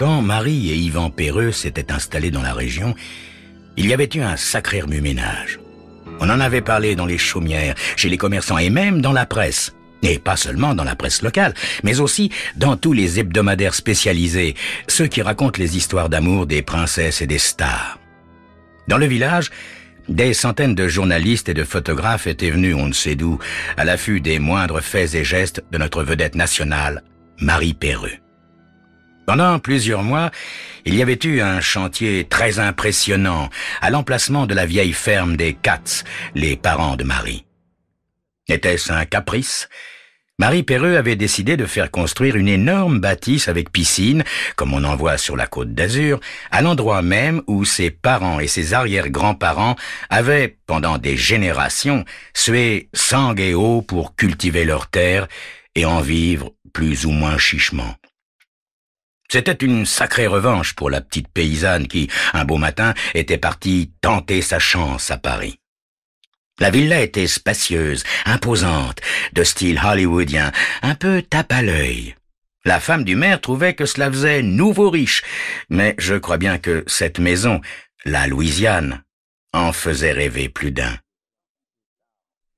Quand Marie et Yvan Perreux s'étaient installés dans la région, il y avait eu un sacré remue-ménage. On en avait parlé dans les chaumières, chez les commerçants et même dans la presse. Et pas seulement dans la presse locale, mais aussi dans tous les hebdomadaires spécialisés, ceux qui racontent les histoires d'amour des princesses et des stars. Dans le village, des centaines de journalistes et de photographes étaient venus on ne sait d'où, à l'affût des moindres faits et gestes de notre vedette nationale, Marie Perreux. Pendant plusieurs mois, il y avait eu un chantier très impressionnant à l'emplacement de la vieille ferme des Katz, les parents de Marie. Était-ce un caprice ? Marie Perreux avait décidé de faire construire une énorme bâtisse avec piscine, comme on en voit sur la Côte d'Azur, à l'endroit même où ses parents et ses arrière-grands-parents avaient, pendant des générations, sué sang et eau pour cultiver leurs terres et en vivre plus ou moins chichement. C'était une sacrée revanche pour la petite paysanne qui, un beau matin, était partie tenter sa chance à Paris. La villa était spacieuse, imposante, de style hollywoodien, un peu tape à l'œil. La femme du maire trouvait que cela faisait nouveau riche, mais je crois bien que cette maison, la Louisiane, en faisait rêver plus d'un.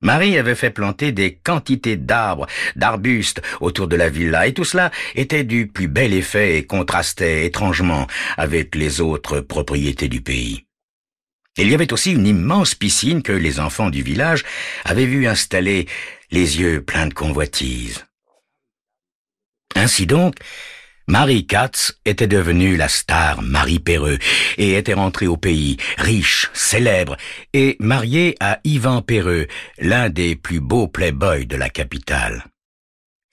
Marie avait fait planter des quantités d'arbres, d'arbustes autour de la villa, et tout cela était du plus bel effet et contrastait étrangement avec les autres propriétés du pays. Il y avait aussi une immense piscine que les enfants du village avaient vu installer, les yeux pleins de convoitise. Ainsi donc, Marie Katz était devenue la star Marie Perreux et était rentrée au pays, riche, célèbre et mariée à Yvan Perreux, l'un des plus beaux playboys de la capitale.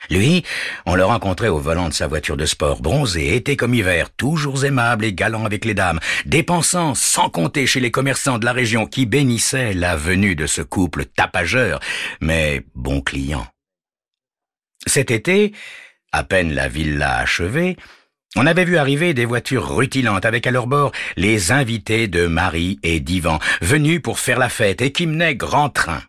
Lui, on le rencontrait au volant de sa voiture de sport, bronzé, été comme hiver, toujours aimable et galant avec les dames, dépensant sans compter chez les commerçants de la région qui bénissaient la venue de ce couple tapageur, mais bon client. Cet été, à peine la villa achevée, on avait vu arriver des voitures rutilantes avec à leur bord les invités de Marie et d'Yvan, venus pour faire la fête et qui menaient grand train.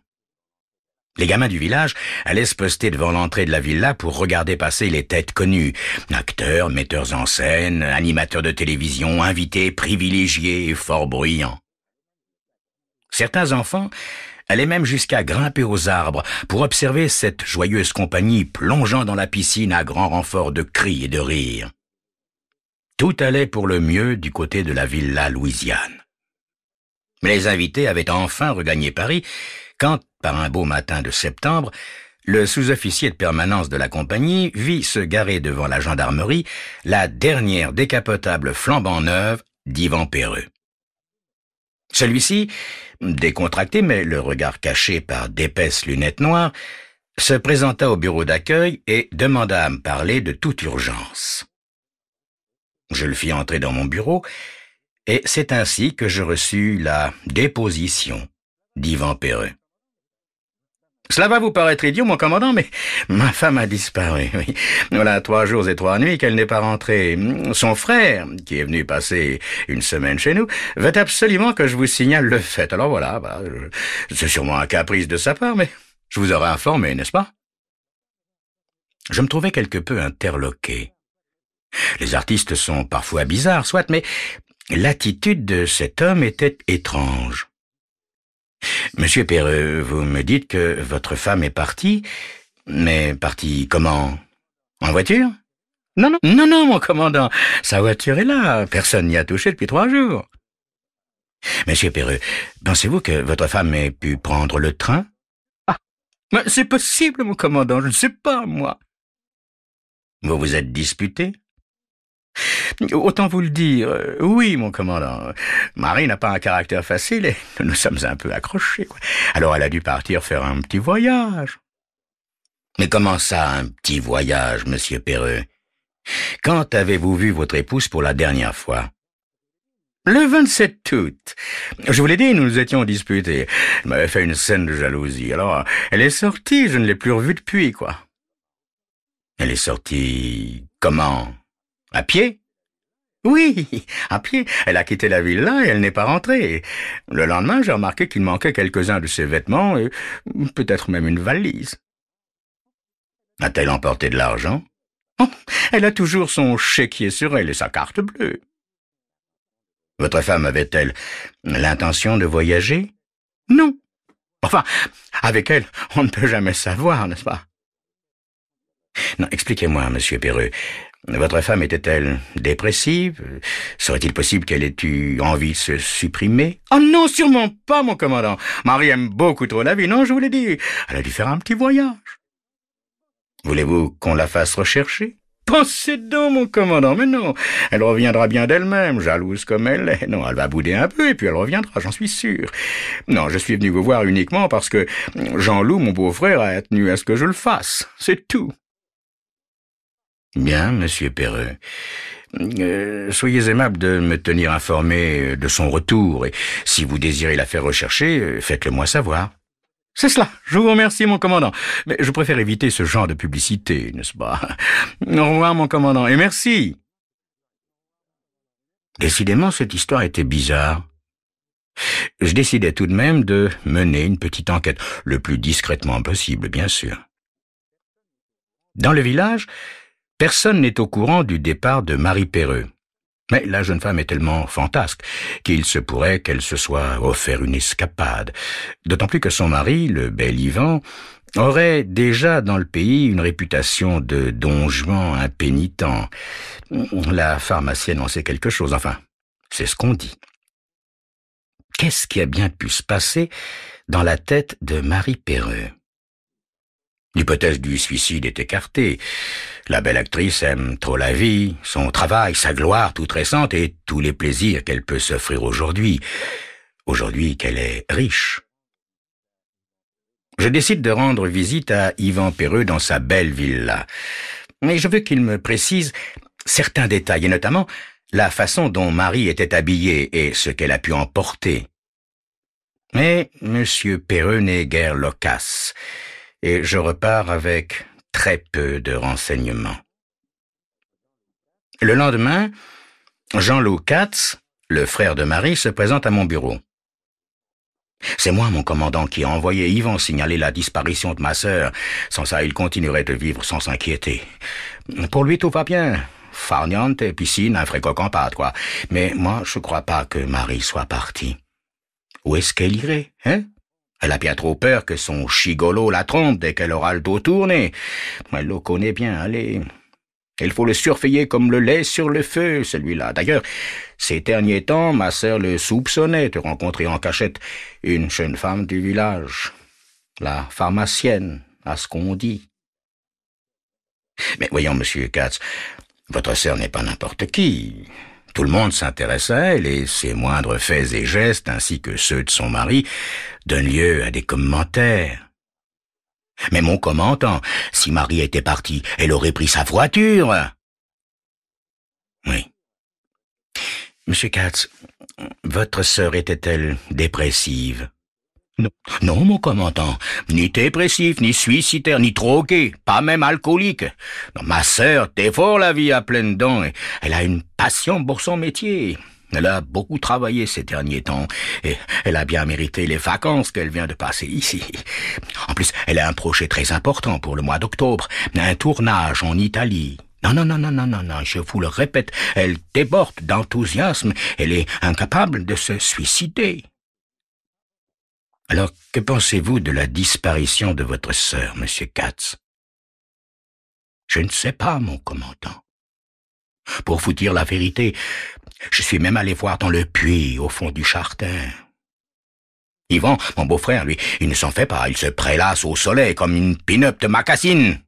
Les gamins du village allaient se poster devant l'entrée de la villa pour regarder passer les têtes connues, acteurs, metteurs en scène, animateurs de télévision, invités privilégiés et fort bruyants. Certains enfants allaient même jusqu'à grimper aux arbres pour observer cette joyeuse compagnie plongeant dans la piscine à grand renfort de cris et de rires. Tout allait pour le mieux du côté de la villa Louisiane. Mais les invités avaient enfin regagné Paris quand, par un beau matin de septembre, le sous-officier de permanence de la compagnie vit se garer devant la gendarmerie la dernière décapotable flambant neuve d'Yvan Perreux. Celui-ci, décontracté mais le regard caché par d'épaisses lunettes noires, se présenta au bureau d'accueil et demanda à me parler de toute urgence. Je le fis entrer dans mon bureau et c'est ainsi que je reçus la déposition d'Yvan Perreux. Cela va vous paraître idiot, mon commandant, mais ma femme a disparu. Oui. Voilà 3 jours et 3 nuits qu'elle n'est pas rentrée. Son frère, qui est venu passer une semaine chez nous, veut absolument que je vous signale le fait. Alors voilà, c'est sûrement un caprice de sa part, mais je vous aurais informé, n'est-ce pas? Je me trouvais quelque peu interloqué. Les artistes sont parfois bizarres, soit, mais l'attitude de cet homme était étrange. Monsieur Perreux, vous me dites que votre femme est partie, mais partie comment? En voiture? Non, mon commandant, sa voiture est là, personne n'y a touché depuis 3 jours. Monsieur Perreux, pensez-vous que votre femme ait pu prendre le train? Ah, mais c'est possible, mon commandant, je ne sais pas, moi. Vous vous êtes disputé? Autant vous le dire, oui, mon commandant. Marie n'a pas un caractère facile et nous sommes un peu accrochés, quoi. Alors elle a dû partir faire un petit voyage. Mais comment ça, un petit voyage, monsieur Perreux? Quand avez-vous vu votre épouse pour la dernière fois? Le 27 août. Je vous l'ai dit, nous nous étions disputés. Elle m'avait fait une scène de jalousie. Alors, elle est sortie, je ne l'ai plus revue depuis, quoi. Elle est sortie comment? À pied? Oui, à pied. Elle a quitté la villa et elle n'est pas rentrée. Le lendemain, j'ai remarqué qu'il manquait quelques-uns de ses vêtements et peut-être même une valise. A-t-elle emporté de l'argent? Oh, elle a toujours son chéquier sur elle et sa carte bleue. Votre femme avait-elle l'intention de voyager? Non. Enfin, avec elle, on ne peut jamais savoir, n'est-ce pas? Non, expliquez-moi, monsieur Perreux. Votre femme était-elle dépressive? Serait-il possible qu'elle ait eu envie de se supprimer? Oh non, sûrement pas, mon commandant. Marie aime beaucoup trop la vie, non, je vous l'ai dit. Elle a dû faire un petit voyage. Voulez-vous qu'on la fasse rechercher? Pensez donc, mon commandant, mais non. Elle reviendra bien d'elle-même, jalouse comme elle est. Non, elle va bouder un peu et puis elle reviendra, j'en suis sûr. Non, je suis venu vous voir uniquement parce que Jean-Loup, mon beau-frère, a tenu à ce que je le fasse. C'est tout. Bien, monsieur Perreux. Soyez aimable de me tenir informé de son retour, et si vous désirez la faire rechercher, faites-le moi savoir. C'est cela, je vous remercie, mon commandant, mais je préfère éviter ce genre de publicité, n'est-ce pas? Au revoir, mon commandant, et merci. Décidément, cette histoire était bizarre. Je décidai tout de même de mener une petite enquête, le plus discrètement possible, bien sûr. Dans le village, personne n'est au courant du départ de Marie Perreux. Mais la jeune femme est tellement fantasque qu'il se pourrait qu'elle se soit offert une escapade. D'autant plus que son mari, le bel Yvan, aurait déjà dans le pays une réputation de don Juan impénitent. La pharmacienne en sait quelque chose, enfin, c'est ce qu'on dit. Qu'est-ce qui a bien pu se passer dans la tête de Marie Perreux? L'hypothèse du suicide est écartée. La belle actrice aime trop la vie, son travail, sa gloire toute récente et tous les plaisirs qu'elle peut s'offrir aujourd'hui qu'elle est riche. Je décide de rendre visite à Yvan Perreux dans sa belle villa. Mais je veux qu'il me précise certains détails, et notamment la façon dont Marie était habillée et ce qu'elle a pu emporter. Mais monsieur Perreux n'est guère loquace, et je repars avec très peu de renseignements. Le lendemain, Jean-Loup Katz, le frère de Marie, se présente à mon bureau. C'est moi, mon commandant, qui a envoyé Yvan signaler la disparition de ma sœur. Sans ça, il continuerait de vivre sans s'inquiéter. Pour lui, tout va bien. Farniente, piscine, un frais coq en pâte, quoi. Mais moi, je crois pas que Marie soit partie. Où est-ce qu'elle irait, hein? Elle a bien trop peur que son chigolo la trompe dès qu'elle aura le dos tourné. Elle le connaît bien, allez. Il faut le surveiller comme le lait sur le feu, celui-là. D'ailleurs, ces derniers temps, ma sœur le soupçonnait de rencontrer en cachette une jeune femme du village. La pharmacienne, à ce qu'on dit. Mais voyons, monsieur Katz, votre sœur n'est pas n'importe qui. Tout le monde s'intéresse à elle et ses moindres faits et gestes, ainsi que ceux de son mari, donnent lieu à des commentaires. Mais mon commandant, si Marie était partie, elle aurait pris sa voiture. Oui. Monsieur Katz, votre sœur était-elle dépressive? Non. Non, mon commandant, ni dépressif, ni suicidaire, ni drogué, pas même alcoolique. Non, ma sœur dévore la vie à pleines dents et elle a une passion pour son métier. Elle a beaucoup travaillé ces derniers temps et elle a bien mérité les vacances qu'elle vient de passer ici. En plus, elle a un projet très important pour le mois d'octobre, un tournage en Italie. Non, je vous le répète, elle déborde d'enthousiasme, elle est incapable de se suicider. Alors, que pensez-vous de la disparition de votre sœur, monsieur Katz? Je ne sais pas, mon commandant. Pour vous dire la vérité, je suis même allé voir dans le puits, au fond du jardin. Yvan, mon beau-frère, lui, il ne s'en fait pas, il se prélasse au soleil comme une pin-up de mocassine.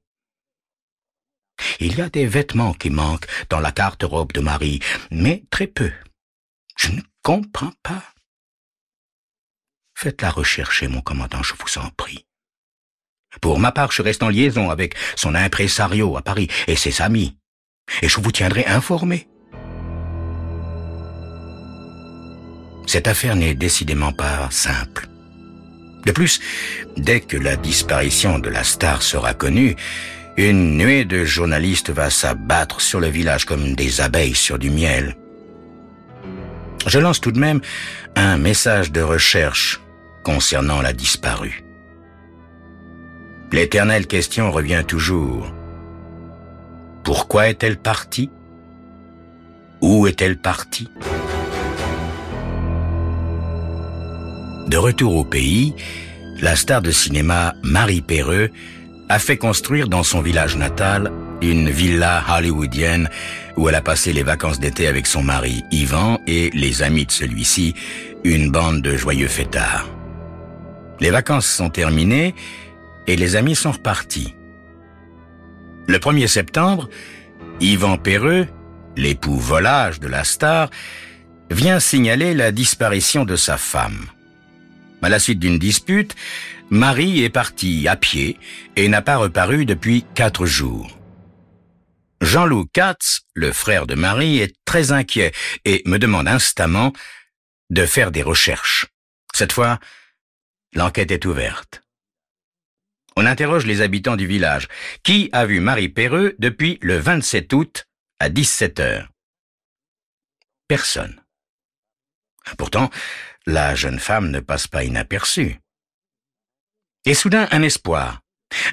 Il y a des vêtements qui manquent dans la garde-robe de Marie, mais très peu. Je ne comprends pas. Faites-la rechercher, mon commandant, je vous en prie. Pour ma part, je reste en liaison avec son impresario à Paris et ses amis, et je vous tiendrai informé. Cette affaire n'est décidément pas simple. De plus, dès que la disparition de la star sera connue, une nuée de journalistes va s'abattre sur le village comme des abeilles sur du miel. Je lance tout de même un message de recherche concernant la disparue. L'éternelle question revient toujours. Pourquoi est-elle partie? Où est-elle partie? De retour au pays, la star de cinéma Marie Perreux a fait construire dans son village natal une villa hollywoodienne où elle a passé les vacances d'été avec son mari Yvan et les amis de celui-ci, une bande de joyeux fêtards. Les vacances sont terminées et les amis sont repartis. Le 1er septembre, Yvan Perreux, l'époux volage de la star, vient signaler la disparition de sa femme. À la suite d'une dispute, Marie est partie à pied et n'a pas reparu depuis 4 jours. Jean-Loup Katz, le frère de Marie, est très inquiet et me demande instamment de faire des recherches. Cette fois, l'enquête est ouverte. On interroge les habitants du village. Qui a vu Marie Perreux depuis le 27 août à 17 heures? Personne. Pourtant, la jeune femme ne passe pas inaperçue. Et soudain, un espoir.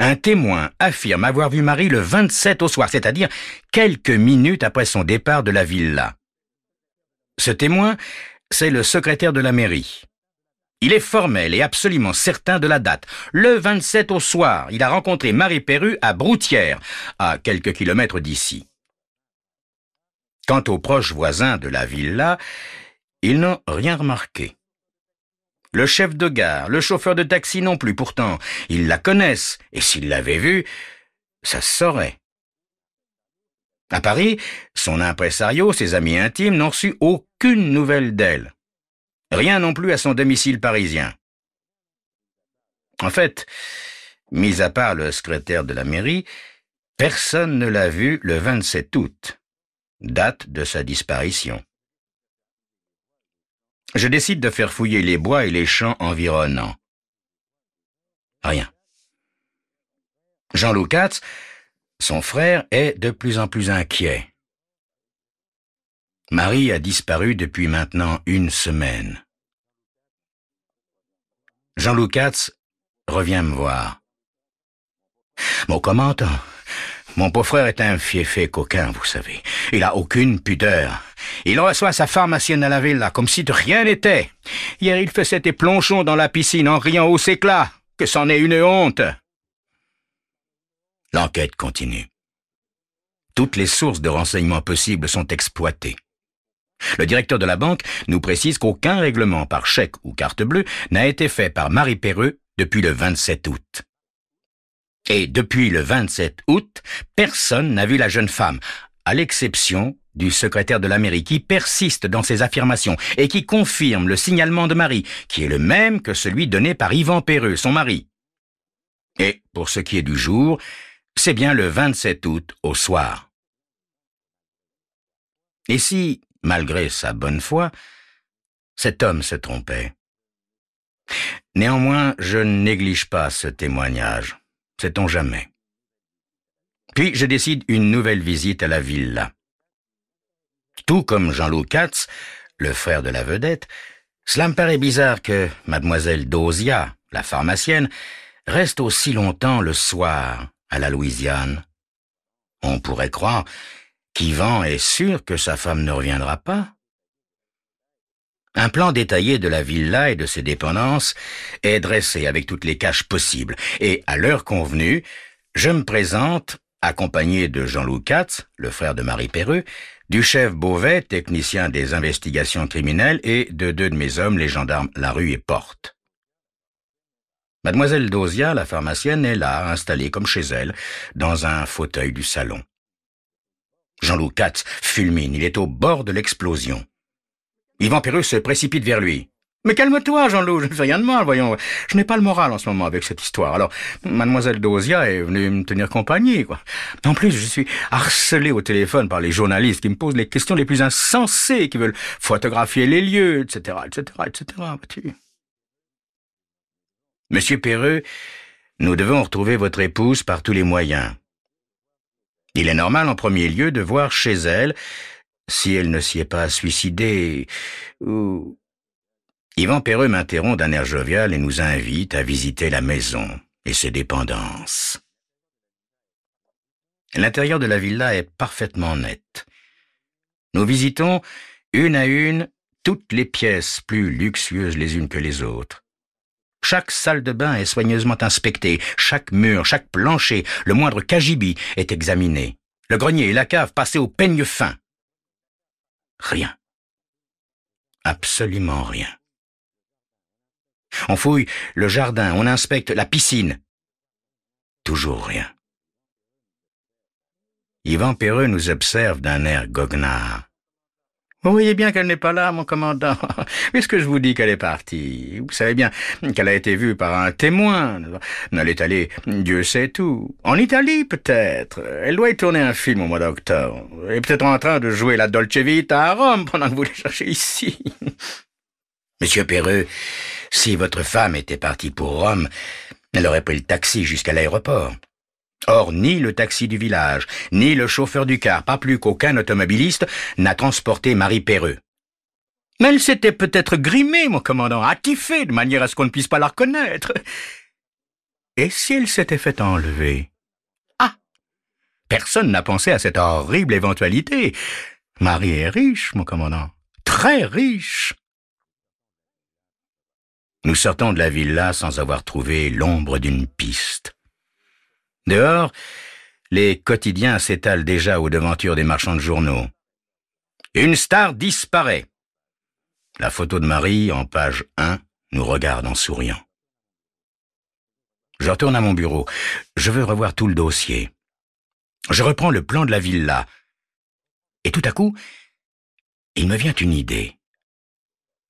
Un témoin affirme avoir vu Marie le 27 au soir, c'est-à-dire quelques minutes après son départ de la villa. Ce témoin, c'est le secrétaire de la mairie. Il est formel et absolument certain de la date. Le 27 au soir, il a rencontré Marie Perreux à Broutières, à quelques kilomètres d'ici. Quant aux proches voisins de la villa, ils n'ont rien remarqué. Le chef de gare, le chauffeur de taxi non plus, pourtant, ils la connaissent, et s'ils l'avaient vue, ça se saurait. À Paris, son impresario, ses amis intimes n'ont reçu aucune nouvelle d'elle. Rien non plus à son domicile parisien. En fait, mis à part le secrétaire de la mairie, personne ne l'a vue le 27 août, date de sa disparition. Je décide de faire fouiller les bois et les champs environnants. Rien. Jean-Loup Katz, son frère, est de plus en plus inquiet. Marie a disparu depuis maintenant 1 semaine. Jean-Loup Katz revient me voir. Mon commandant, mon beau frère est un fiefé coquin, vous savez. Il a aucune pudeur. Il reçoit sa pharmacienne à la villa comme si de rien n'était. Hier, il faisait des plongeons dans la piscine en riant aux éclats. Que c'en est une honte. L'enquête continue. Toutes les sources de renseignements possibles sont exploitées. Le directeur de la banque nous précise qu'aucun règlement par chèque ou carte bleue n'a été fait par Marie Perreux depuis le 27 août. Et depuis le 27 août, personne n'a vu la jeune femme, à l'exception du secrétaire de la mairie qui persiste dans ses affirmations et qui confirme le signalement de Marie, qui est le même que celui donné par Yvan Perreux, son mari. Et pour ce qui est du jour, c'est bien le 27 août au soir. Et si, malgré sa bonne foi, cet homme se trompait? Néanmoins, je ne néglige pas ce témoignage. Sait-on jamais. Puis je décide une nouvelle visite à la villa. Tout comme Jean-Loup Katz, le frère de la vedette, cela me paraît bizarre que mademoiselle Dosia, la pharmacienne, reste aussi longtemps le soir à la Louisiane. On pourrait croire qu'Yvan est sûr que sa femme ne reviendra pas. Un plan détaillé de la villa et de ses dépendances est dressé avec toutes les caches possibles, et à l'heure convenue, je me présente, accompagné de Jean-Loup Katz, le frère de Marie Perreux, du chef Beauvais, technicien des investigations criminelles, et de 2 de mes hommes, les gendarmes Larue et Porte. Mademoiselle Dosia, la pharmacienne, est là, installée comme chez elle, dans un fauteuil du salon. Jean-Loup Katz fulmine, il est au bord de l'explosion. Yvan Perreux se précipite vers lui. « Mais calme-toi, Jean-Loup, je ne fais rien de mal, voyons. Je n'ai pas le moral en ce moment avec cette histoire. Alors, mademoiselle Dosia est venue me tenir compagnie, quoi. En plus, je suis harcelé au téléphone par les journalistes qui me posent les questions les plus insensées, qui veulent photographier les lieux, etc., etc., etc., vois-tu. Monsieur Perreux, nous devons retrouver votre épouse par tous les moyens. Il est normal, en premier lieu, de voir chez elle si elle ne s'y est pas suicidée, ou... » Yvan Perreux m'interrompt d'un air jovial et nous invite à visiter la maison et ses dépendances. L'intérieur de la villa est parfaitement net. Nous visitons, une à une, toutes les pièces plus luxueuses les unes que les autres. Chaque salle de bain est soigneusement inspectée, chaque mur, chaque plancher, le moindre cagibi est examiné. Le grenier et la cave passés au peigne fin. Rien. Absolument rien. On fouille le jardin, on inspecte la piscine. Toujours rien. Yvan Perreux nous observe d'un air goguenard. Vous voyez bien qu'elle n'est pas là, mon commandant, puisque je vous dis qu'elle est partie. Vous savez bien qu'elle a été vue par un témoin. Elle est allée, Dieu sait où. En Italie, peut-être. Elle doit y tourner un film au mois d'octobre. Elle est peut-être en train de jouer la Dolce Vita à Rome pendant que vous les cherchez ici. Monsieur Perreux, si votre femme était partie pour Rome, elle aurait pris le taxi jusqu'à l'aéroport. Or, ni le taxi du village, ni le chauffeur du car, pas plus qu'aucun automobiliste, n'a transporté Marie Perreux. Mais elle s'était peut-être grimée, mon commandant, attifée, de manière à ce qu'on ne puisse pas la reconnaître. Et si elle s'était fait enlever? Ah! Personne n'a pensé à cette horrible éventualité. Marie est riche, mon commandant, très riche. Nous sortons de la villa sans avoir trouvé l'ombre d'une piste. Dehors, les quotidiens s'étalent déjà aux devantures des marchands de journaux. Une star disparaît. La photo de Marie, en page 1, nous regarde en souriant. Je retourne à mon bureau. Je veux revoir tout le dossier. Je reprends le plan de la villa. Et tout à coup, il me vient une idée.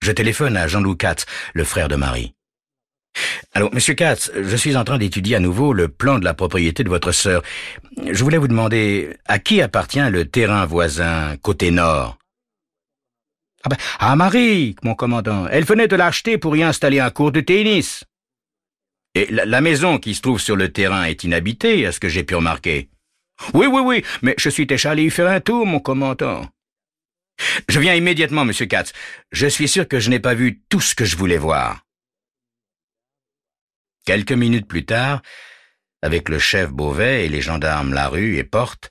Je téléphone à Jean-Loup Katz, le frère de Marie. Allô, monsieur Katz, je suis en train d'étudier à nouveau le plan de la propriété de votre sœur. Je voulais vous demander, à qui appartient le terrain voisin, côté nord? À Marie, mon commandant. Elle venait de l'acheter pour y installer un court de tennis. Et la maison qui se trouve sur le terrain est inhabitée, à ce que j'ai pu remarquer. Oui, mais je suis déjà allé y faire un tour, mon commandant. Je viens immédiatement, monsieur Katz. Je suis sûr que je n'ai pas vu tout ce que je voulais voir. Quelques minutes plus tard, avec le chef Beauvais et les gendarmes Larue et Porte,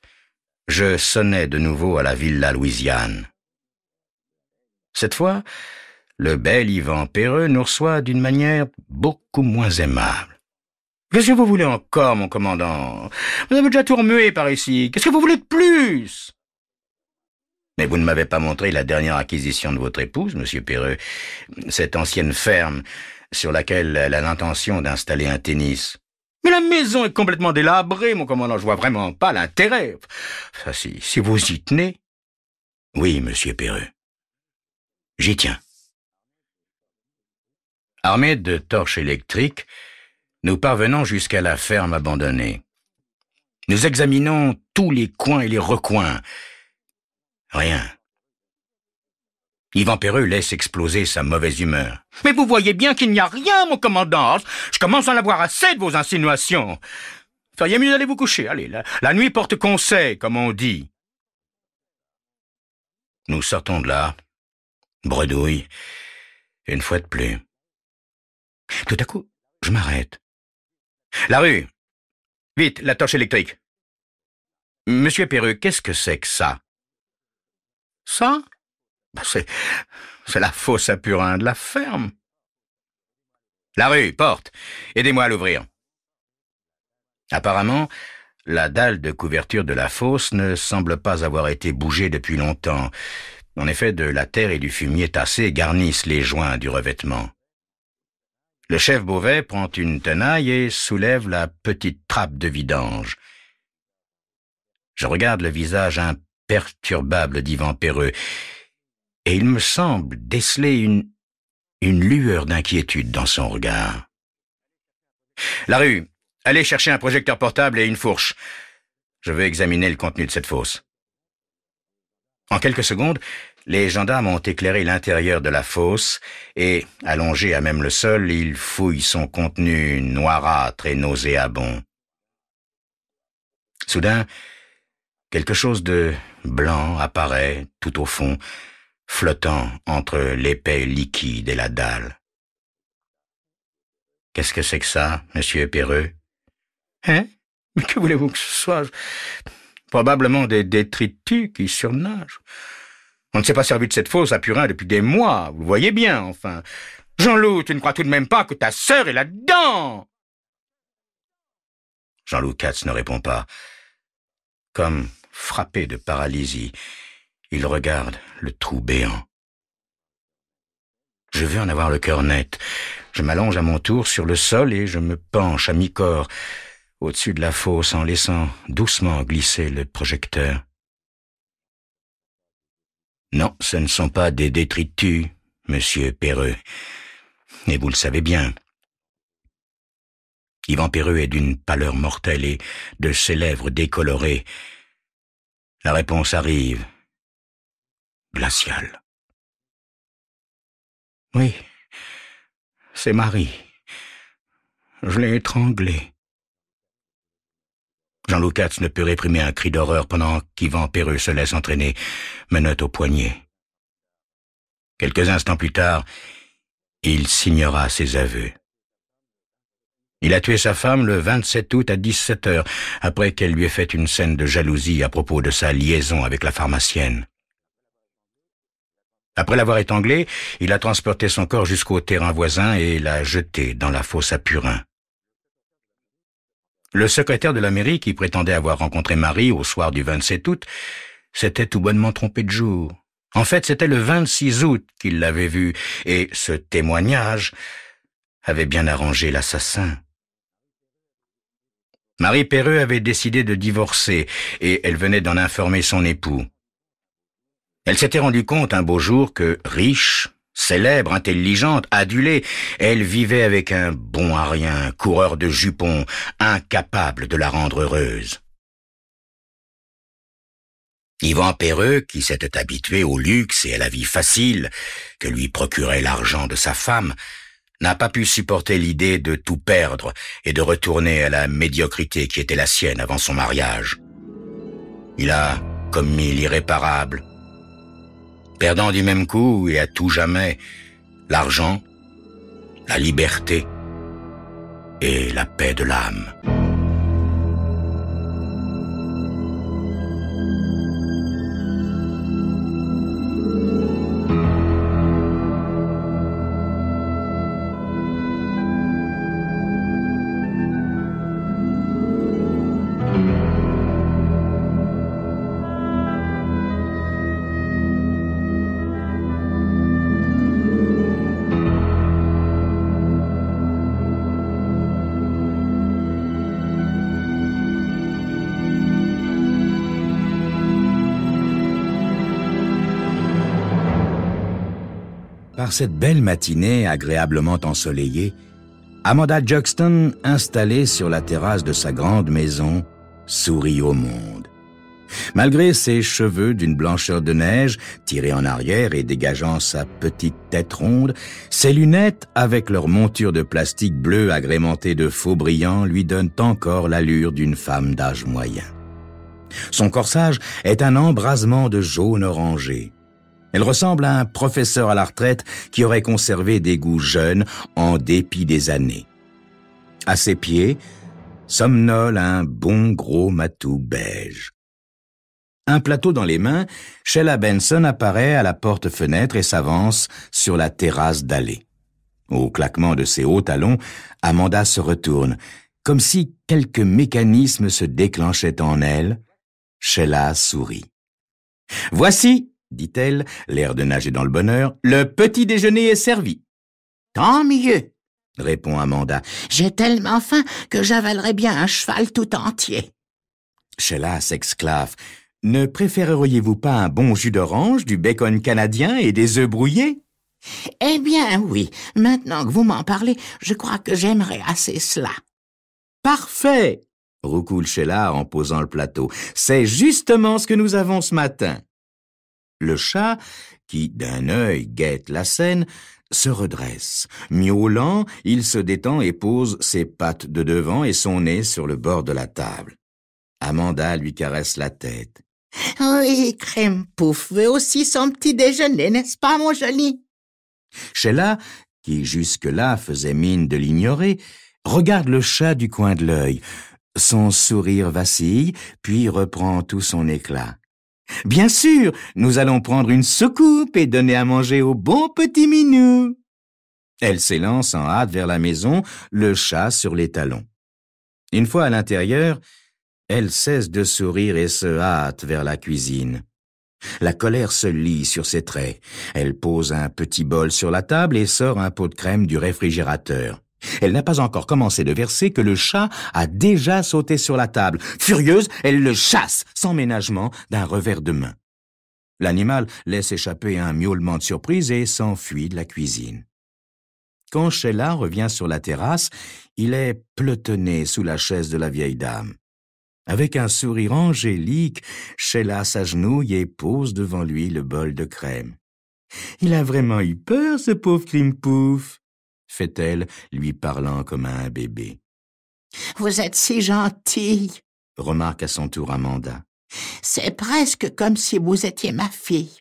je sonnais de nouveau à la Villa Louisiane. Cette fois, le bel Yvan Perreux nous reçoit d'une manière beaucoup moins aimable. « Qu'est-ce que vous voulez encore, mon commandant? Vous avez déjà tout remué par ici. Qu'est-ce que vous voulez de plus? » « Mais vous ne m'avez pas montré la dernière acquisition de votre épouse, monsieur Perreux, cette ancienne ferme sur laquelle elle a l'intention d'installer un tennis. »« Mais la maison est complètement délabrée, mon commandant. Je vois vraiment pas l'intérêt. Ça, si vous y tenez. »« Oui, monsieur Perreux. J'y tiens. » Armés de torches électriques, nous parvenons jusqu'à la ferme abandonnée. Nous examinons tous les coins et les recoins. Rien. Yvan Perreux laisse exploser sa mauvaise humeur. « Mais vous voyez bien qu'il n'y a rien, mon commandant. Je commence à en avoir assez de vos insinuations. Feriez mieux d'aller vous coucher. Allez, la nuit porte conseil, comme on dit. » Nous sortons de là, bredouille, une fois de plus. Tout à coup, je m'arrête. « Larue, vite, la torche électrique. »« Monsieur Perreux, qu'est-ce que c'est que ça? » « Ça? C'est la fosse à purin de la ferme. »« Larue, porte, aidez-moi à l'ouvrir. » Apparemment, la dalle de couverture de la fosse ne semble pas avoir été bougée depuis longtemps. En effet, de la terre et du fumier tassé garnissent les joints du revêtement. Le chef Beauvais prend une tenaille et soulève la petite trappe de vidange. Je regarde le visage imperturbable d'Yvan Perreux, et il me semble déceler une lueur d'inquiétude dans son regard. « Larue, allez chercher un projecteur portable et une fourche. Je veux examiner le contenu de cette fosse. » En quelques secondes, les gendarmes ont éclairé l'intérieur de la fosse et, allongés à même le sol, ils fouillent son contenu noirâtre et nauséabond. Soudain, quelque chose de blanc apparaît tout au fond, flottant entre l'épais liquide et la dalle. « Qu'est-ce que c'est que ça, monsieur Perreux? »« Hein? Mais que voulez-vous que ce soit? Probablement des détritus qui surnagent. On ne s'est pas servi de cette fosse à Purin depuis des mois, vous le voyez bien, enfin. Jean-Loup, tu ne crois tout de même pas que ta sœur est là-dedans? Jean-Loup Katz ne répond pas. Comme frappé de paralysie, il regarde le trou béant. Je veux en avoir le cœur net. Je m'allonge à mon tour sur le sol et je me penche à mi-corps au-dessus de la fosse en laissant doucement glisser le projecteur. Non, ce ne sont pas des détritus, monsieur Perreux. Et vous le savez bien. Yvan Perreux est d'une pâleur mortelle et de ses lèvres décolorées. La réponse arrive. Glaciale. Oui, c'est Marie. Je l'ai étranglée. Jean-Loup Katz ne peut réprimer un cri d'horreur pendant qu'Yvan Perreux se laisse entraîner, menotte au poignet. Quelques instants plus tard, il signera ses aveux. Il a tué sa femme le 27 août à 17 heures, après qu'elle lui ait fait une scène de jalousie à propos de sa liaison avec la pharmacienne. Après l'avoir étranglée, il a transporté son corps jusqu'au terrain voisin et l'a jeté dans la fosse à Purin. Le secrétaire de la mairie, qui prétendait avoir rencontré Marie au soir du 27 août, s'était tout bonnement trompé de jour. En fait, c'était le 26 août qu'il l'avait vue, et ce témoignage avait bien arrangé l'assassin. Marie Perreux avait décidé de divorcer, et elle venait d'en informer son époux. Elle s'était rendue compte un beau jour que, riche, célèbre, intelligente, adulée, elle vivait avec un bon à rien, coureur de jupons, incapable de la rendre heureuse. Yvan Perreux, qui s'était habitué au luxe et à la vie facile que lui procurait l'argent de sa femme, n'a pas pu supporter l'idée de tout perdre et de retourner à la médiocrité qui était la sienne avant son mariage. Il a commis l'irréparable, perdant du même coup et à tout jamais l'argent, la liberté et la paix de l'âme. Par cette belle matinée agréablement ensoleillée, Amanda Juxton, installée sur la terrasse de sa grande maison, sourit au monde. Malgré ses cheveux d'une blancheur de neige, tirés en arrière et dégageant sa petite tête ronde, ses lunettes, avec leur monture de plastique bleu agrémentée de faux brillants, lui donnent encore l'allure d'une femme d'âge moyen. Son corsage est un embrasement de jaune orangé. Elle ressemble à un professeur à la retraite qui aurait conservé des goûts jeunes en dépit des années. À ses pieds, somnole un bon gros matou beige. Un plateau dans les mains, Sheila Benson apparaît à la porte-fenêtre et s'avance sur la terrasse d'allée. Au claquement de ses hauts talons, Amanda se retourne, comme si quelque mécanisme se déclenchait en elle. Sheila sourit. « Voici !» dit-elle, l'air de nager dans le bonheur, « le petit déjeuner est servi. »« Tant mieux, » répond Amanda. « J'ai tellement faim que j'avalerais bien un cheval tout entier. » Sheila s'exclave. « Ne préféreriez-vous pas un bon jus d'orange, du bacon canadien et des œufs brouillés ?»« Eh bien oui, maintenant que vous m'en parlez, je crois que j'aimerais assez cela. »« Parfait !» roucoule Sheila en posant le plateau. « C'est justement ce que nous avons ce matin. » Le chat, qui d'un œil guette la scène, se redresse. Miaulant, il se détend et pose ses pattes de devant et son nez sur le bord de la table. Amanda lui caresse la tête. « Oui, Crème Pouf veut aussi son petit déjeuner, n'est-ce pas, mon joli ?» Sheila, qui jusque-là faisait mine de l'ignorer, regarde le chat du coin de l'œil. Son sourire vacille, puis reprend tout son éclat. « Bien sûr, nous allons prendre une soucoupe et donner à manger au bon petit minou. » Elle s'élance en hâte vers la maison, le chat sur les talons. Une fois à l'intérieur, elle cesse de sourire et se hâte vers la cuisine. La colère se lit sur ses traits. Elle pose un petit bol sur la table et sort un pot de crème du réfrigérateur. Elle n'a pas encore commencé de verser que le chat a déjà sauté sur la table. Furieuse, elle le chasse sans ménagement d'un revers de main. L'animal laisse échapper un miaulement de surprise et s'enfuit de la cuisine. Quand Sheila revient sur la terrasse, il est pelotonné sous la chaise de la vieille dame. Avec un sourire angélique, Sheila s'agenouille et pose devant lui le bol de crème. « Il a vraiment eu peur, ce pauvre Crimpouf !» fait-elle, lui parlant comme à un bébé. « Vous êtes si gentille !» remarque à son tour Amanda. « C'est presque comme si vous étiez ma fille. »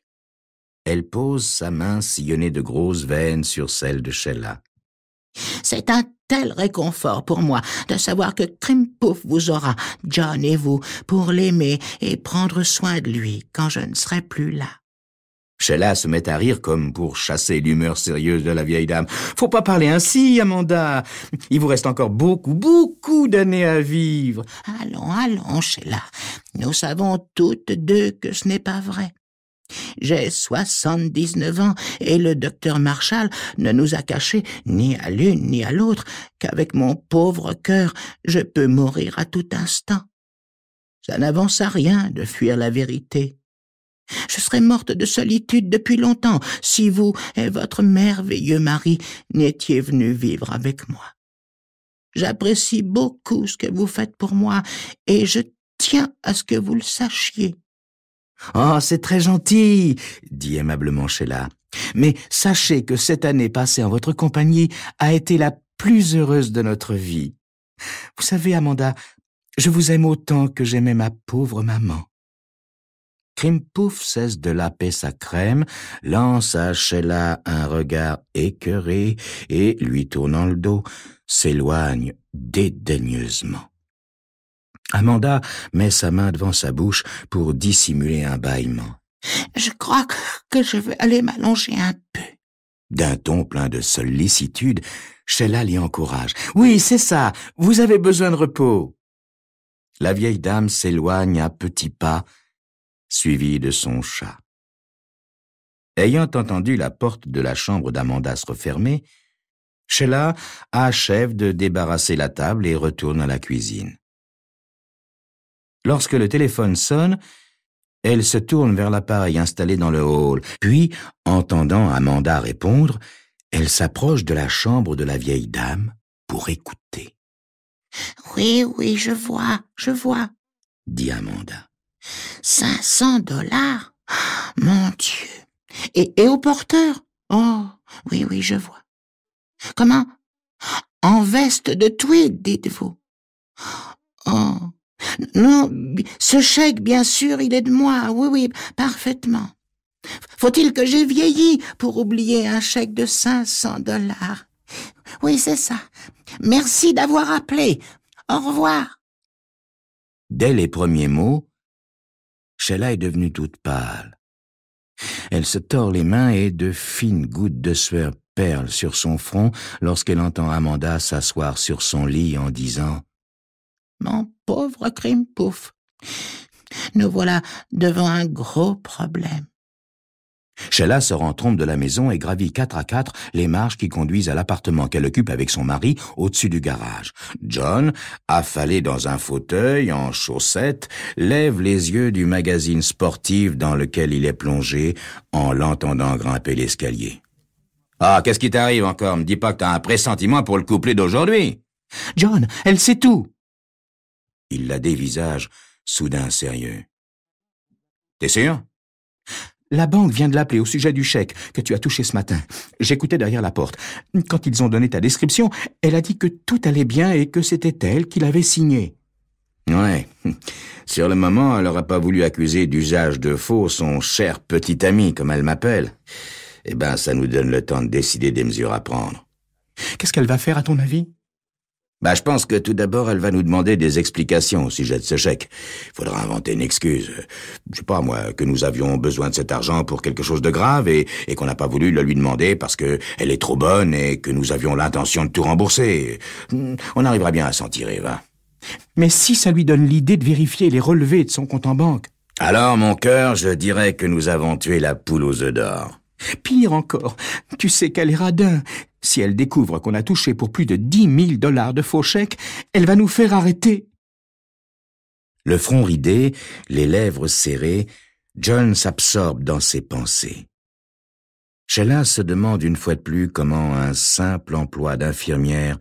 Elle pose sa main sillonnée de grosses veines sur celle de Sheila. « C'est un tel réconfort pour moi de savoir que Crimpouf vous aura, John et vous, pour l'aimer et prendre soin de lui quand je ne serai plus là. » Sheila se met à rire comme pour chasser l'humeur sérieuse de la vieille dame. « Faut pas parler ainsi, Amanda. Il vous reste encore beaucoup d'années à vivre. » « Allons, Sheila. Nous savons toutes deux que ce n'est pas vrai. J'ai 79 ans et le docteur Marshall ne nous a caché ni à l'une ni à l'autre qu'avec mon pauvre cœur, je peux mourir à tout instant. Ça n'avance à rien de fuir la vérité. Je serais morte de solitude depuis longtemps si vous et votre merveilleux mari n'étiez venus vivre avec moi. J'apprécie beaucoup ce que vous faites pour moi et je tiens à ce que vous le sachiez. » « Oh, c'est très gentil, » dit aimablement Sheila. « Mais sachez que cette année passée en votre compagnie a été la plus heureuse de notre vie. Vous savez, Amanda, je vous aime autant que j'aimais ma pauvre maman. » Crimpouf cesse de laper sa crème, lance à Sheila un regard écœuré et, lui tournant le dos, s'éloigne dédaigneusement. Amanda met sa main devant sa bouche pour dissimuler un bâillement. « Je crois que je vais aller m'allonger un peu. » D'un ton plein de sollicitude, Sheila l'y encourage. « Oui, c'est ça, vous avez besoin de repos. » La vieille dame s'éloigne à petits pas, suivie de son chat. Ayant entendu la porte de la chambre d'Amanda se refermer, Sheila achève de débarrasser la table et retourne à la cuisine. Lorsque le téléphone sonne, elle se tourne vers l'appareil installé dans le hall. Puis, entendant Amanda répondre, elle s'approche de la chambre de la vieille dame pour écouter. « Oui, je vois, dit Amanda. 500 $? Mon Dieu! Et au porteur? Oh, oui, je vois. Comment? En veste de tweed, dites-vous? Oh, non, ce chèque, bien sûr, il est de moi. Oui, parfaitement. Faut-il que j'aie vieilli pour oublier un chèque de 500 $? Oui, c'est ça. Merci d'avoir appelé. Au revoir. Dès les premiers mots, Sheila est devenue toute pâle. Elle se tord les mains et de fines gouttes de sueur perlent sur son front lorsqu'elle entend Amanda s'asseoir sur son lit en disant « Mon pauvre Crimpouf, nous voilà devant un gros problème. » Sheila sort en trompe de la maison et gravit 4 à 4 les marches qui conduisent à l'appartement qu'elle occupe avec son mari au-dessus du garage. John, affalé dans un fauteuil, en chaussettes, lève les yeux du magazine sportif dans lequel il est plongé en l'entendant grimper l'escalier. « Ah, qu'est-ce qui t'arrive encore? Me dis pas que t'as un pressentiment pour le couplet d'aujourd'hui. »« John, elle sait tout. » Il la dévisage, soudain sérieux. « T'es sûr? » La banque vient de l'appeler au sujet du chèque que tu as touché ce matin. J'écoutais derrière la porte. Quand ils ont donné ta description, elle a dit que tout allait bien et que c'était elle qui l'avait signé. Ouais. Sur le moment, elle n'aurait pas voulu accuser d'usage de faux son cher petit ami, comme elle m'appelle. Eh ben, ça nous donne le temps de décider des mesures à prendre. Qu'est-ce qu'elle va faire, à ton avis? Je pense que tout d'abord, elle va nous demander des explications au sujet de ce chèque. Il faudra inventer une excuse. Je sais pas, moi, que nous avions besoin de cet argent pour quelque chose de grave et qu'on n'a pas voulu le lui demander parce que elle est trop bonne et que nous avions l'intention de tout rembourser. On arrivera bien à s'en tirer, va. Mais si ça lui donne l'idée de vérifier les relevés de son compte en banque? Alors, mon cœur, je dirais que nous avons tué la poule aux œufs d'or. Pire encore, tu sais qu'elle est radin. Si elle découvre qu'on a touché pour plus de 10 000 $ de faux chèques, elle va nous faire arrêter. Le front ridé, les lèvres serrées, John s'absorbe dans ses pensées. Sheila se demande une fois de plus comment un simple emploi d'infirmière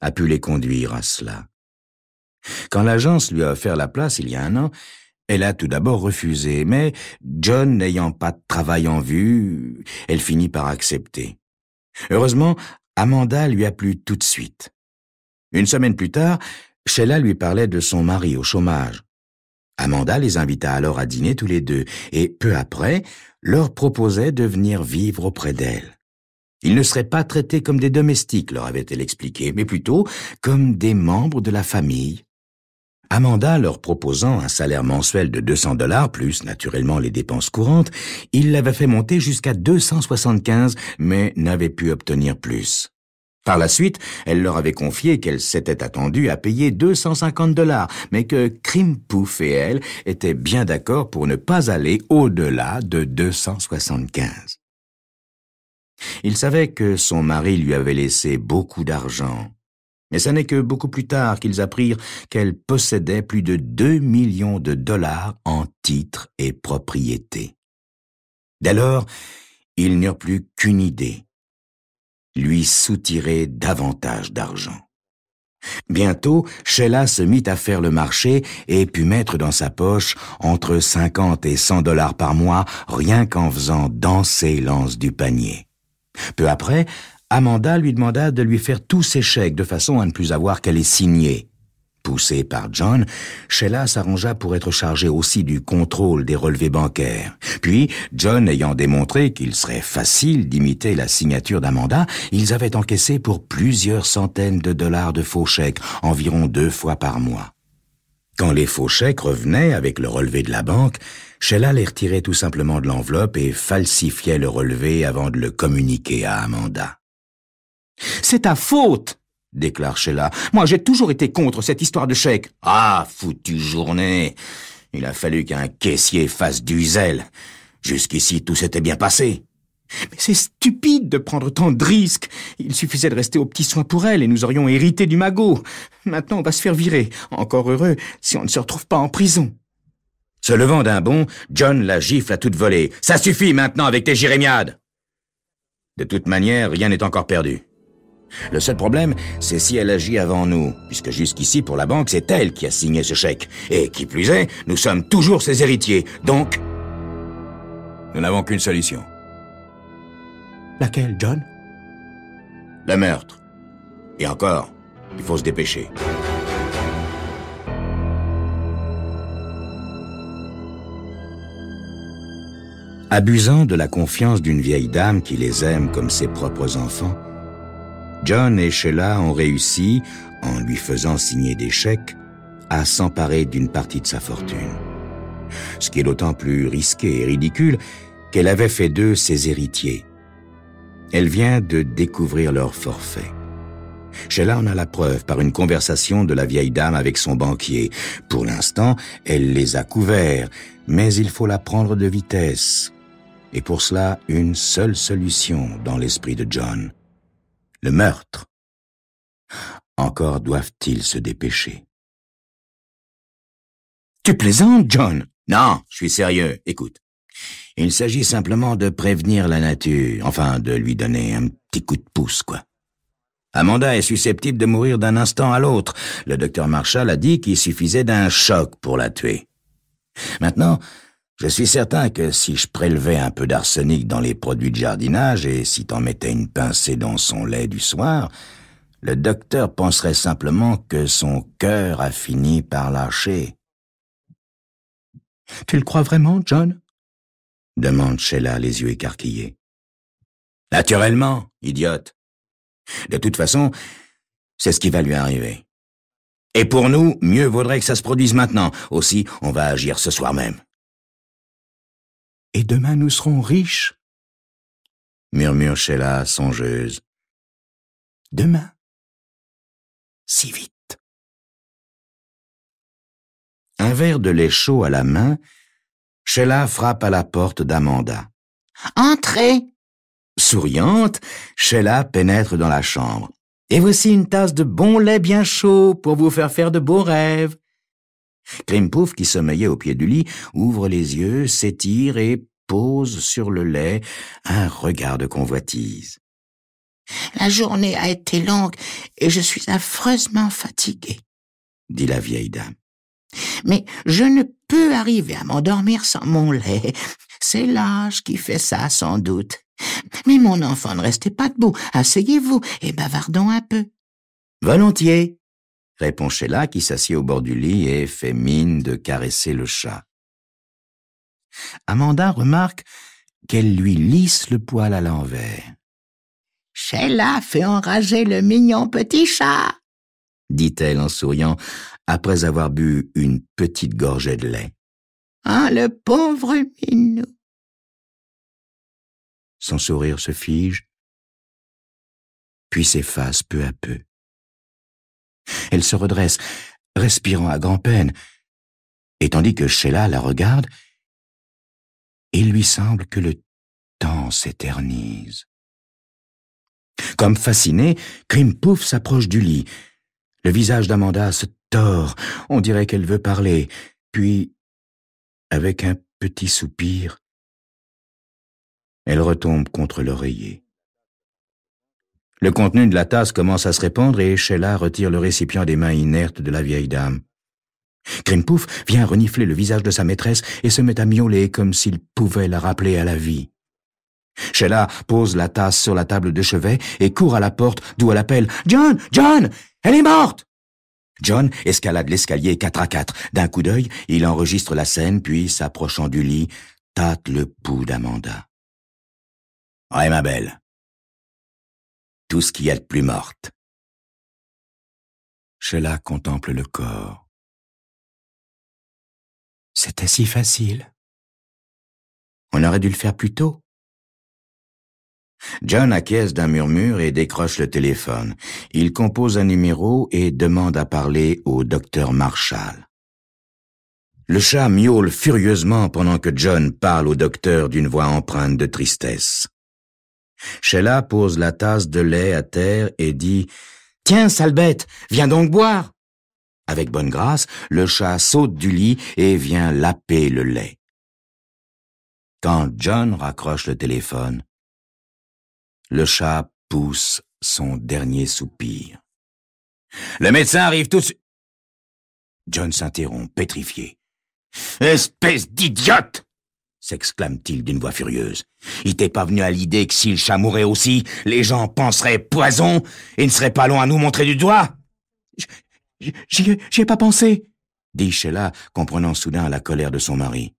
a pu les conduire à cela. Quand l'agence lui a offert la place il y a 1 an, elle a tout d'abord refusé, mais John n'ayant pas de travail en vue, elle finit par accepter. Heureusement, Amanda lui a plu tout de suite. Une semaine plus tard, Sheila lui parlait de son mari au chômage. Amanda les invita alors à dîner tous les deux et, peu après, leur proposait de venir vivre auprès d'elle. Ils ne seraient pas traités comme des domestiques, leur avait-elle expliqué, mais plutôt comme des membres de la famille. Amanda leur proposant un salaire mensuel de 200 $, plus naturellement les dépenses courantes, il l'avait fait monter jusqu'à 275, mais n'avait pu obtenir plus. Par la suite, elle leur avait confié qu'elle s'était attendue à payer 250 $, mais que Crimpouf et elle étaient bien d'accord pour ne pas aller au-delà de 275. Il savait que son mari lui avait laissé beaucoup d'argent. Mais ce n'est que beaucoup plus tard qu'ils apprirent qu'elle possédait plus de 2 millions de $ en titres et propriétés. Dès lors, ils n'eurent plus qu'une idée: lui soutirer davantage d'argent. Bientôt, Sheila se mit à faire le marché et put mettre dans sa poche entre 50 et 100 $ par mois, rien qu'en faisant danser l'anse du panier. Peu après, Amanda lui demanda de lui faire tous ses chèques de façon à ne plus avoir qu'à les signer. Poussée par John, Sheila s'arrangea pour être chargée aussi du contrôle des relevés bancaires. Puis, John ayant démontré qu'il serait facile d'imiter la signature d'Amanda, ils avaient encaissé pour plusieurs centaines de $ de faux chèques, environ 2 fois par mois. Quand les faux chèques revenaient avec le relevé de la banque, Sheila les retirait tout simplement de l'enveloppe et falsifiait le relevé avant de le communiquer à Amanda. « C'est ta faute !» déclare Sheila. « Moi, j'ai toujours été contre cette histoire de chèque. »« Ah, foutue journée! Il a fallu qu'un caissier fasse du zèle. Jusqu'ici, tout s'était bien passé. » « Mais c'est stupide de prendre tant de risques. Il suffisait de rester aux petits soins pour elle et nous aurions hérité du magot. Maintenant, on va se faire virer. Encore heureux si on ne se retrouve pas en prison. » Se levant d'un bond, John la gifle à toute volée. « Ça suffit maintenant avec tes jérémiades !» De toute manière, rien n'est encore perdu. Le seul problème, c'est si elle agit avant nous, puisque jusqu'ici, pour la banque, c'est elle qui a signé ce chèque. Et qui plus est, nous sommes toujours ses héritiers. Donc, nous n'avons qu'une solution. Laquelle, John? Le meurtre. Et encore, il faut se dépêcher. Abusant de la confiance d'une vieille dame qui les aime comme ses propres enfants, John et Sheila ont réussi, en lui faisant signer des chèques, à s'emparer d'une partie de sa fortune. Ce qui est d'autant plus risqué et ridicule qu'elle avait fait d'eux ses héritiers. Elle vient de découvrir leur forfait. Sheila en a la preuve par une conversation de la vieille dame avec son banquier. Pour l'instant, elle les a couverts, mais il faut la prendre de vitesse. Et pour cela, une seule solution dans l'esprit de John. Le meurtre. Encore doivent-ils se dépêcher. Tu plaisantes, John? Non, je suis sérieux. Écoute. Il s'agit simplement de prévenir la nature, enfin de lui donner un petit coup de pouce, quoi. Amanda est susceptible de mourir d'un instant à l'autre. Le docteur Marshall a dit qu'il suffisait d'un choc pour la tuer. Maintenant, je suis certain que si je prélevais un peu d'arsenic dans les produits de jardinage et si t'en mettais une pincée dans son lait du soir, le docteur penserait simplement que son cœur a fini par lâcher. Tu le crois vraiment, John? Demande Sheila, les yeux écarquillés. Naturellement, idiote. De toute façon, C'est ce qui va lui arriver. Et pour nous, mieux vaudrait que ça se produise maintenant. Aussi, on va agir ce soir même. Et demain nous serons riches, Murmure Sheila songeuse. demain. Si vite. Un verre de lait chaud à la main, Sheila frappe à la porte d'Amanda. « Entrez !» Souriante, Sheila pénètre dans la chambre. Et voici une tasse de bon lait bien chaud pour vous faire de beaux rêves. Grimpouf, qui sommeillait au pied du lit, ouvre les yeux, s'étire et pose sur le lait un regard de convoitise. « La journée a été longue et je suis affreusement fatiguée. » dit la vieille dame. « Mais je ne peux arriver à m'endormir sans mon lait. C'est l'âge qui fait ça, sans doute. Mais mon enfant, ne restez pas debout. Asseyez-vous et bavardons un peu. » « Volontiers !» répond Sheila, qui s'assied au bord du lit et fait mine de caresser le chat. Amanda remarque qu'elle lui lisse le poil à l'envers. « Sheila fait enrager le mignon petit chat. » dit-elle en souriant, après avoir bu une petite gorgée de lait. « Ah, le pauvre minou. » Son sourire se fige, puis s'efface peu à peu. Elle se redresse, respirant à grand-peine, et tandis que Sheila la regarde, il lui semble que le temps s'éternise. Comme fasciné, Grimpouf s'approche du lit. Le visage d'Amanda se tord, on dirait qu'elle veut parler, puis, avec un petit soupir, elle retombe contre l'oreiller. Le contenu de la tasse commence à se répandre et Sheila retire le récipient des mains inertes de la vieille dame. Grimpouf vient renifler le visage de sa maîtresse et se met à miauler comme s'il pouvait la rappeler à la vie. Sheila pose la tasse sur la table de chevet et court à la porte d'où elle appelle « John! John! Elle est morte !» John escalade l'escalier 4 à 4. D'un coup d'œil, il enregistre la scène, puis, s'approchant du lit, tâte le pouls d'Amanda. « Ouais, ma belle. Tout ce qu'il y a de plus morte. » Sheila contemple le corps. C'était si facile. On aurait dû le faire plus tôt. John acquiesce d'un murmure et décroche le téléphone. Il compose un numéro et demande à parler au docteur Marshall. Le chat miaule furieusement pendant que John parle au docteur d'une voix empreinte de tristesse. Sheila pose la tasse de lait à terre et dit « Tiens, sale bête, viens donc boire !» Avec bonne grâce, le chat saute du lit et vient laper le lait. Quand John raccroche le téléphone, le chat pousse son dernier soupir. « Le médecin arrive tout de suite !» John s'interrompt, pétrifié. « Espèce d'idiote !» s'exclame-t-il d'une voix furieuse. « Il t'est pas venu à l'idée que si le chat mourait aussi, les gens penseraient poison et ne seraient pas loin à nous montrer du doigt ?» « J'y ai pas pensé, » dit Sheila, comprenant soudain la colère de son mari.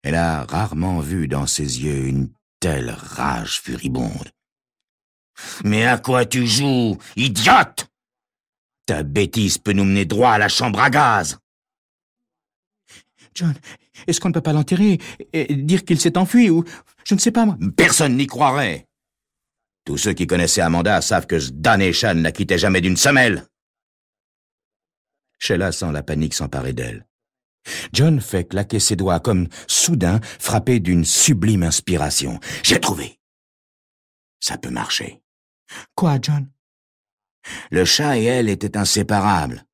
Elle a rarement vu dans ses yeux une telle rage furibonde. « Mais à quoi tu joues, idiote? Ta bêtise peut nous mener droit à la chambre à gaz. » « John, est-ce qu'on ne peut pas l'enterrer et dire qu'il s'est enfui ou... je ne sais pas, moi. » Personne n'y croirait. Tous ceux qui connaissaient Amanda savent que ce damné chat ne la quittait jamais d'une semelle. Sheila sent la panique s'emparer d'elle. John fait claquer ses doigts comme, soudain, frappé d'une sublime inspiration. « J'ai trouvé. Ça peut marcher. » « Quoi, John? » Le chat et elle étaient inséparables.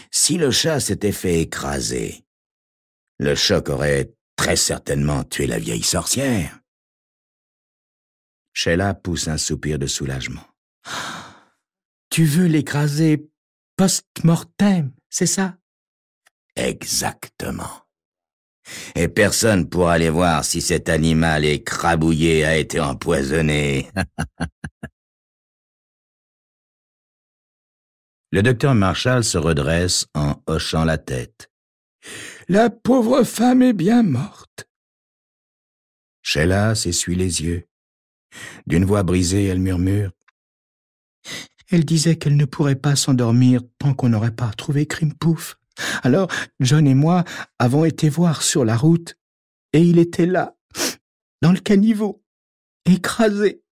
Si le chat s'était fait écraser, le choc aurait très certainement tué la vieille sorcière. Sheila pousse un soupir de soulagement. « Tu veux l'écraser post-mortem, c'est ça? » Exactement. Et personne pourra aller voir si cet animal écrabouillé a été empoisonné. Le docteur Marshall se redresse en hochant la tête. « La pauvre femme est bien morte. » Sheila s'essuie les yeux. D'une voix brisée, elle murmure. Elle disait qu'elle ne pourrait pas s'endormir tant qu'on n'aurait pas trouvé Crimpouf. Alors, John et moi avons été voir sur la route, et il était là, dans le caniveau, écrasé,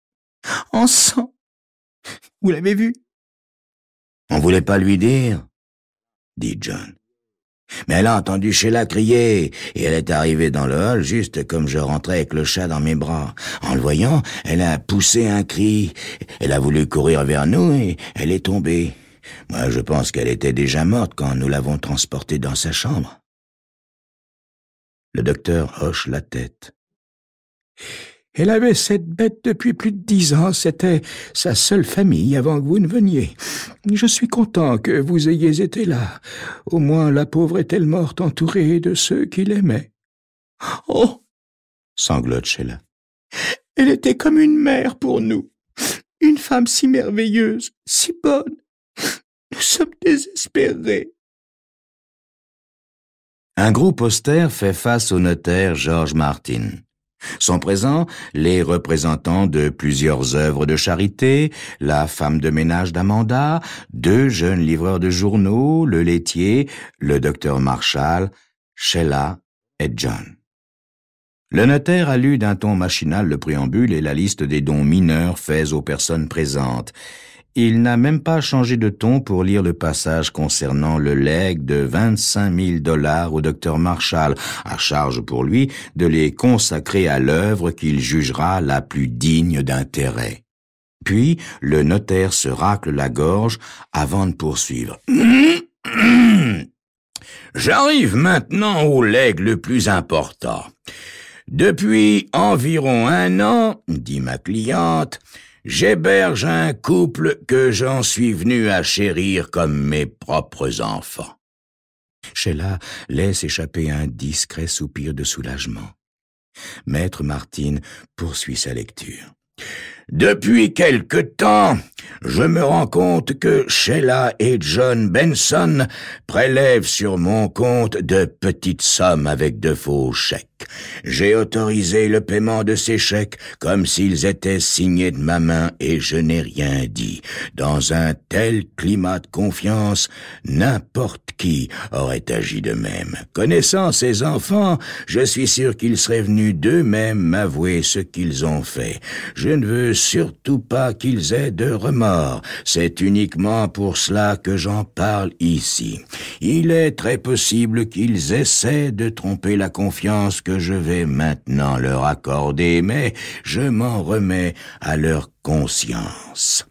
en sang. Vous l'avez vu? On voulait pas lui dire, dit John. Mais elle a entendu Sheila crier, et elle est arrivée dans le hall juste comme je rentrais avec le chat dans mes bras. En le voyant, elle a poussé un cri. Elle a voulu courir vers nous et elle est tombée. Moi, je pense qu'elle était déjà morte quand nous l'avons transportée dans sa chambre. Le docteur hoche la tête. Elle avait cette bête depuis plus de 10 ans. C'était sa seule famille avant que vous ne veniez. Je suis content que vous ayez été là. Au moins, la pauvre est-elle morte entourée de ceux qui l'aimaient. Oh! Sanglote Sheila. Elle était comme une mère pour nous. Une femme si merveilleuse, si bonne. Nous sommes désespérés. Un groupe austère fait face au notaire George Martin. Sont présents les représentants de plusieurs œuvres de charité, la femme de ménage d'Amanda, 2 jeunes livreurs de journaux, le laitier, le docteur Marshall, Sheila et John. Le notaire a lu d'un ton machinal le préambule et la liste des dons mineurs faits aux personnes présentes. Il n'a même pas changé de ton pour lire le passage concernant le legs de 25 000 $ au docteur Marshall, à charge pour lui de les consacrer à l'œuvre qu'il jugera la plus digne d'intérêt. Puis, le notaire se racle la gorge avant de poursuivre. J'arrive maintenant au legs le plus important. Depuis environ 1 an, dit ma cliente, j'héberge un couple que j'en suis venu à chérir comme mes propres enfants. Sheila laisse échapper un discret soupir de soulagement. Maître Martin poursuit sa lecture. Depuis quelque temps, je me rends compte que Sheila et John Benson prélèvent sur mon compte de petites sommes avec de faux chèques. J'ai autorisé le paiement de ces chèques comme s'ils étaient signés de ma main et je n'ai rien dit. Dans un tel climat de confiance, n'importe qui aurait agi de même. Connaissant ces enfants, je suis sûr qu'ils seraient venus d'eux-mêmes m'avouer ce qu'ils ont fait. Je ne veux surtout pas qu'ils aient de remords. C'est uniquement pour cela que j'en parle ici. Il est très possible qu'ils essaient de tromper la confiance que je vais maintenant leur accorder, mais je m'en remets à leur conscience.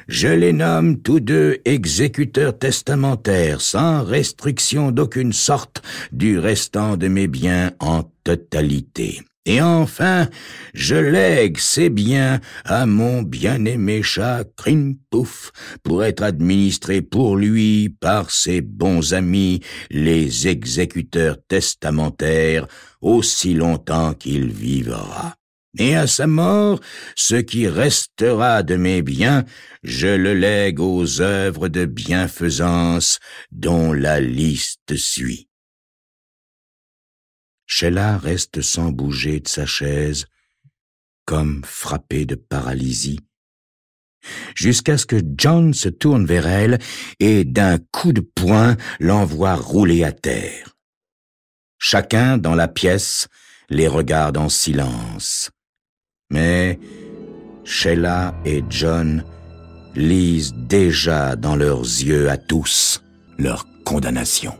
Je les nomme tous 2 exécuteurs testamentaires, sans restriction d'aucune sorte du restant de mes biens en totalité. Et enfin, je lègue ces biens à mon bien-aimé chat Crimpouf pour être administré pour lui par ses bons amis, les exécuteurs testamentaires, aussi longtemps qu'il vivra. Et à sa mort, ce qui restera de mes biens, je le lègue aux œuvres de bienfaisance dont la liste suit. Sheila reste sans bouger de sa chaise, comme frappée de paralysie, jusqu'à ce que John se tourne vers elle et d'un coup de poing l'envoie rouler à terre. Chacun dans la pièce les regarde en silence. Mais Sheila et John lisent déjà dans leurs yeux à tous leur condamnation.